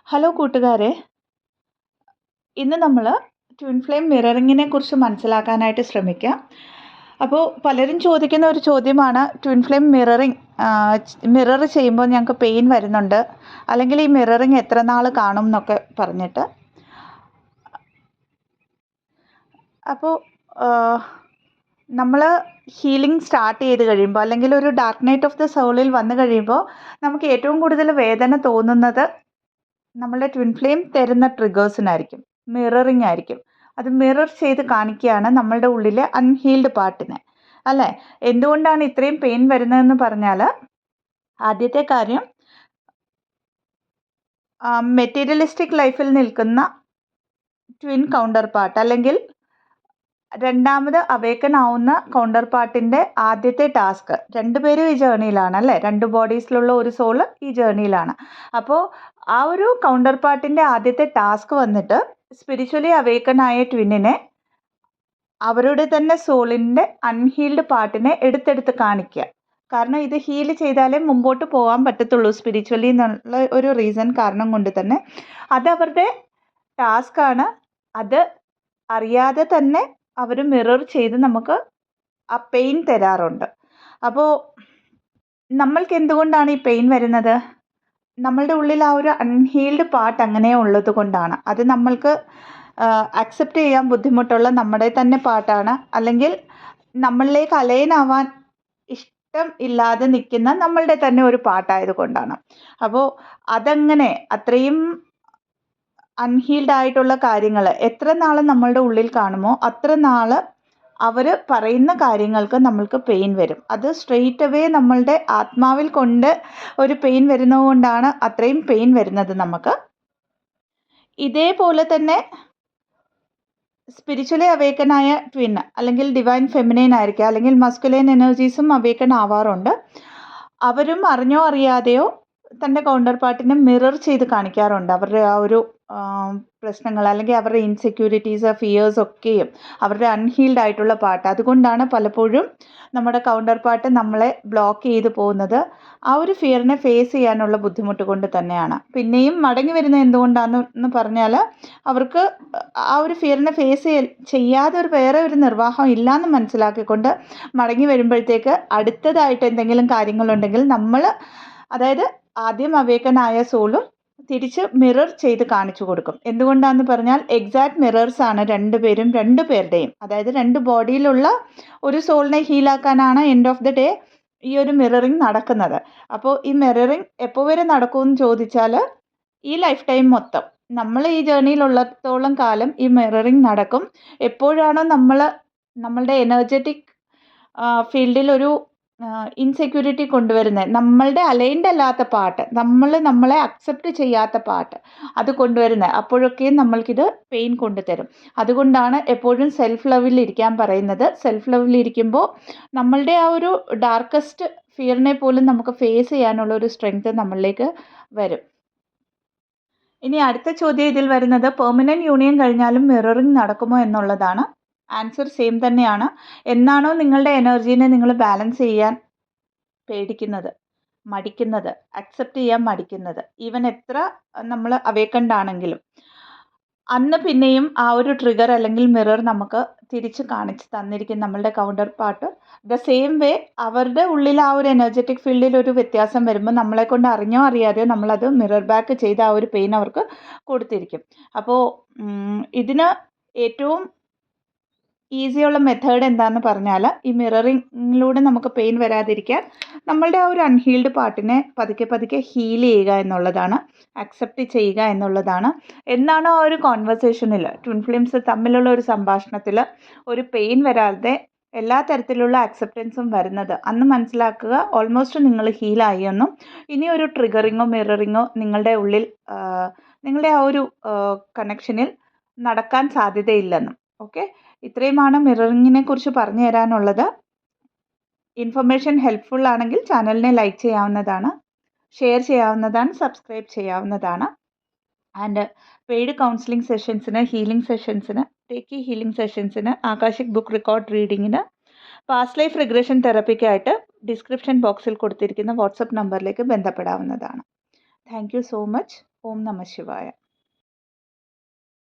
Hello കൂട്ടുകാരെ, ഇന്ന് നമ്മൾ ട്വിൻ ഫ്ലെയിം മിററിങ്ങിനെ കുറിച്ച് മനസ്സിലാക്കാനായിട്ട് ശ്രമിക്കാം. അപ്പോൾ പലരും ചോദിക്കുന്ന ഒരു ചോദ്യമാണ്, ട്വിൻ ഫ്ലെയിം മിറർ ചെയ്യുമ്പോൾ ഞങ്ങൾക്ക് പെയിൻ വരുന്നുണ്ട്, അല്ലെങ്കിൽ ഈ മിററിങ് എത്ര നാൾ കാണും എന്നൊക്കെ പറഞ്ഞിട്ട്. അപ്പോൾ നമ്മൾ ഹീലിംഗ് സ്റ്റാർട്ട് ചെയ്ത് കഴിയുമ്പോൾ, അല്ലെങ്കിൽ ഒരു ഡാർക്ക് നൈറ്റ് ഓഫ് ദ സോളിൽ വന്നു കഴിയുമ്പോൾ നമുക്ക് ഏറ്റവും കൂടുതൽ വേദന തോന്നുന്നത് നമ്മളുടെ ട്വിൻ ഫ്ലെയിം തരുന്ന ട്രിഗേഴ്സിനായിരിക്കും, മിററിങ് ആയിരിക്കും. അത് മിറർ ചെയ്ത് കാണിക്കുകയാണ് നമ്മളുടെ ഉള്ളിലെ അൺഹീൽഡ് പാർട്ടിനെ, അല്ലേ? എന്തുകൊണ്ടാണ് ഇത്രയും പെയിൻ വരുന്നതെന്ന് പറഞ്ഞാൽ, ആദ്യത്തെ കാര്യം, മെറ്റീരിയലിസ്റ്റിക് ലൈഫിൽ നിൽക്കുന്ന ട്വിൻ കൗണ്ടർ പാർട്ട്, അല്ലെങ്കിൽ രണ്ടാമത് അവേക്കൺ ആവുന്ന കൗണ്ടർ പാർട്ടിൻ്റെ ആദ്യത്തെ ടാസ്ക്, രണ്ടുപേരും ഈ ജേർണിയിലാണ്, അല്ലേ? രണ്ട് ബോഡീസിലുള്ള ഒരു സോള് ഈ ജേർണിയിലാണ്. അപ്പോൾ ആ ഒരു കൗണ്ടർ പാർട്ടിൻ്റെ ആദ്യത്തെ ടാസ്ക് വന്നിട്ട് സ്പിരിച്വലി അവേക്കൺ ആയ ട്വിന്നിനെ അവരുടെ തന്നെ സോളിൻ്റെ അൺഹീൽഡ് പാർട്ടിനെ എടുത്തെടുത്ത് കാണിക്കുക. കാരണം ഇത് ഹീൽ ചെയ്താലേ മുമ്പോട്ട് പോകാൻ പറ്റത്തുള്ളൂ സ്പിരിച്വലി എന്നുള്ള ഒരു റീസൺ കാരണം കൊണ്ട് തന്നെ. അതവരുടെ ടാസ്ക്കാണ്. അത് അറിയാതെ തന്നെ അവർ മിറർ ചെയ്ത് നമുക്ക് ആ പെയിൻ തരാറുണ്ട്. അപ്പോൾ നമ്മൾക്ക് എന്തുകൊണ്ടാണ് ഈ പെയിൻ വരുന്നത്? നമ്മളുടെ ഉള്ളിൽ ആ ഒരു അൺഹീൽഡ് പാർട്ട് അങ്ങനെ ഉള്ളത് കൊണ്ടാണ്. അത് നമ്മൾക്ക് അക്സെപ്റ്റ് ചെയ്യാൻ ബുദ്ധിമുട്ടുള്ള നമ്മുടെ തന്നെ പാർട്ടാണ്, അല്ലെങ്കിൽ നമ്മളിലേക്ക് അലൈനാവാൻ ഇഷ്ടം ഇല്ലാതെ നിൽക്കുന്ന നമ്മളുടെ തന്നെ ഒരു പാർട്ടായത് കൊണ്ടാണ്. അപ്പോൾ അതങ്ങനെ അത്രയും അൺഹീൽഡ് ആയിട്ടുള്ള കാര്യങ്ങൾ എത്ര നാൾ നമ്മളുടെ ഉള്ളിൽ കാണുമോ അത്ര നാൾ അവർ പറയുന്ന കാര്യങ്ങൾക്ക് നമ്മൾക്ക് പെയിൻ വരും. അത് സ്ട്രെയിറ്റ് അവേ നമ്മളുടെ ആത്മാവിൽ കൊണ്ട് ഒരു പെയിൻ വരുന്നത് കൊണ്ടാണ് അത്രയും പെയിൻ വരുന്നത് നമുക്ക്. ഇതേപോലെ തന്നെ സ്പിരിച്വലി അവേക്കനായ ട്വിൻ, അല്ലെങ്കിൽ ഡിവൈൻ ഫെമിനൈൻ ആയിരിക്കുക, അല്ലെങ്കിൽ മസ്കുലൈൻ എനർജീസും അവേക്കൺ ആവാറുണ്ട്. അവരും അറിഞ്ഞോ അറിയാതെയോ തൻ്റെ കൗണ്ടർ പാർട്ടിനെ മിറർ ചെയ്ത് കാണിക്കാറുണ്ട് അവരുടെ ആ ഒരു പ്രശ്നങ്ങൾ, അല്ലെങ്കിൽ അവരുടെ ഇൻസെക്യൂരിറ്റീസ്, ഫിയേഴ്സ് ഒക്കെയും അവരുടെ അൺഹീൽഡ് ആയിട്ടുള്ള പാർട്ട്. അതുകൊണ്ടാണ് പലപ്പോഴും നമ്മുടെ കൗണ്ടർ പാർട്ട് നമ്മളെ ബ്ലോക്ക് ചെയ്ത് പോകുന്നത്. ആ ഒരു ഫിയറിനെ ഫേസ് ചെയ്യാനുള്ള ബുദ്ധിമുട്ട് കൊണ്ട് തന്നെയാണ്. പിന്നെയും മടങ്ങി വരുന്നത് എന്തുകൊണ്ടാണെന്ന് പറഞ്ഞാൽ, അവർക്ക് ആ ഒരു ഫിയറിനെ ഫേസ് ചെയ്യാതെ വേറെ ഒരു നിർവാഹം ഇല്ലയെന്ന് മനസ്സിലാക്കിക്കൊണ്ട് മടങ്ങി വരുമ്പോഴത്തേക്ക് അടുത്തതായിട്ട് എന്തെങ്കിലും കാര്യങ്ങളുണ്ടെങ്കിൽ നമ്മൾ, അതായത് ആദ്യം അവേക്കനായ സോളും തിരിച്ച് മിറർ ചെയ്ത് കാണിച്ചു കൊടുക്കും. എന്തുകൊണ്ടാണെന്ന് പറഞ്ഞാൽ, എക്സാക്ട് മിറേഴ്സാണ് രണ്ടുപേരുടെയും. അതായത് രണ്ട് ബോഡിയിലുള്ള ഒരു സോളിനെ ഹീലാക്കാനാണ് എൻഡ് ഓഫ് ദ ഡേ ഈ ഒരു മിററിങ് നടക്കുന്നത്. അപ്പോൾ ഈ മിററിങ് എപ്പോൾ വരെ നടക്കുമെന്ന് ചോദിച്ചാൽ, ഈ ലൈഫ് ടൈം മൊത്തം, നമ്മൾ ഈ ജേർണിയിലുള്ളത്തോളം കാലം ഈ മിററിങ് നടക്കും. എപ്പോഴാണോ നമ്മളുടെ എനർജറ്റിക് ഫീൽഡിൽ ഒരു ഇൻസെക്യൂരിറ്റി കൊണ്ടുവരുന്നത്, നമ്മളുടെ അലൈൻഡ് അല്ലാത്ത പാർട്ട്, നമ്മളെ അക്സെപ്റ്റ് ചെയ്യാത്ത പാർട്ട് അത് കൊണ്ടുവരുന്നത്, അപ്പോഴൊക്കെയും നമ്മൾക്കിത് പെയിൻ കൊണ്ടുതരും. അതുകൊണ്ടാണ് എപ്പോഴും സെൽഫ് ലവിൽ ഇരിക്കാൻ പറയുന്നത്. സെൽഫ് ലവിൽ ഇരിക്കുമ്പോൾ നമ്മളുടെ ആ ഒരു ഡാർക്കസ്റ്റ് ഫിയറിനെ പോലും നമുക്ക് ഫേസ് ചെയ്യാനുള്ള ഒരു സ്ട്രെങ്ത് നമ്മളിലേക്ക് വരും. ഇനി അടുത്ത ചോദ്യം ഇതിൽ വരുന്നത്, പെർമനൻറ്റ് യൂണിയൻ കഴിഞ്ഞാലും മിററിങ് നടക്കുമോ എന്നുള്ളതാണ്. ആൻസർ സെയിം തന്നെയാണ്. എന്നാണോ നിങ്ങളുടെ എനർജീനെ നിങ്ങൾ ബാലൻസ് ചെയ്യാൻ പേടിക്കുന്നത്, മടിക്കുന്നത്, അക്സെപ്റ്റ് ചെയ്യാൻ മടിക്കുന്നത്, ഈവൻ എത്ര നമ്മൾ അവേക്കൻഡ് ആണെങ്കിലും, അന്ന് പിന്നെയും ആ ഒരു ട്രിഗർ അല്ലെങ്കിൽ മിറർ നമുക്ക് തിരിച്ച് കാണിച്ച് തന്നിരിക്കും നമ്മളുടെ counter part. The same way അവരുടെ ഉള്ളിൽ ആ ഒരു എനർജറ്റിക് ഫീൽഡിൽ ഒരു വ്യത്യാസം വരുമ്പോൾ നമ്മളെ കൊണ്ട് അറിഞ്ഞോ അറിയാതെയോ നമ്മളത് മിറർ ബാക്ക് ചെയ്ത് ആ ഒരു പെയിൻ അവർക്ക് കൊടുത്തിരിക്കും. അപ്പോൾ ഇതിന് ഏറ്റവും ഈസിയുള്ള മെത്തേഡ് എന്താണെന്ന് പറഞ്ഞാൽ, ഈ മിററിങ്ങിലൂടെ നമുക്ക് പെയിൻ വരാതിരിക്കാൻ നമ്മളുടെ ആ ഒരു അൺഹീൽഡ് പാർട്ടിനെ പതുക്കെ പതുക്കെ ഹീൽ ചെയ്യുക എന്നുള്ളതാണ്, അക്സെപ്റ്റ് ചെയ്യുക എന്നുള്ളതാണ്. എന്നാണോ ആ ഒരു കോൺവെർസേഷനിൽ, ട്വിൻ ഫ്ലെയിംസ് തമ്മിലുള്ള ഒരു സംഭാഷണത്തിൽ ഒരു പെയിൻ വരാതെ എല്ലാ തരത്തിലുള്ള അക്സെപ്റ്റൻസും വരുന്നത്, അന്ന് മനസ്സിലാക്കുക ഓൾമോസ്റ്റ് നിങ്ങൾ ഹീലായി എന്നും. ഇനി ഒരു ട്രിഗറിങ്ങോ മിററിങ്ങോ നിങ്ങളുടെ ഉള്ളിൽ, നിങ്ങളുടെ ആ ഒരു കണക്ഷനിൽ നടക്കാൻ സാധ്യതയില്ലെന്നും. ഓക്കെ, ഇത്രയുമാണ് മിററിങ്ങിനെ കുറിച്ച് പറഞ്ഞു തരാനുള്ളത്. ഇൻഫർമേഷൻ ഹെൽപ്ഫുൾ ആണെങ്കിൽ ചാനലിനെ ലൈക്ക് ചെയ്യാവുന്നതാണ്, ഷെയർ ചെയ്യാവുന്നതാണ്, സബ്സ്ക്രൈബ് ചെയ്യാവുന്നതാണ്. ആൻഡ് പെയ്ഡ് കൗൺസിലിംഗ് സെഷൻസിന്, ഹീലിംഗ് സെഷൻസിന്, ടേക്കി ഹീലിംഗ് സെഷൻസിന്, ആകാശിക് ബുക്ക് റെക്കോർഡ് റീഡിങ്ങിന്, പാസ്റ്റ് ലൈഫ് റിഗ്രഷൻ തെറപ്പിക്കായിട്ട് ഡിസ്ക്രിപ്ഷൻ ബോക്സിൽ കൊടുത്തിരിക്കുന്ന വാട്സപ്പ് നമ്പറിലേക്ക് ബന്ധപ്പെടാവുന്നതാണ്. Thank you so much. ഓം നമഃ ശിവായ.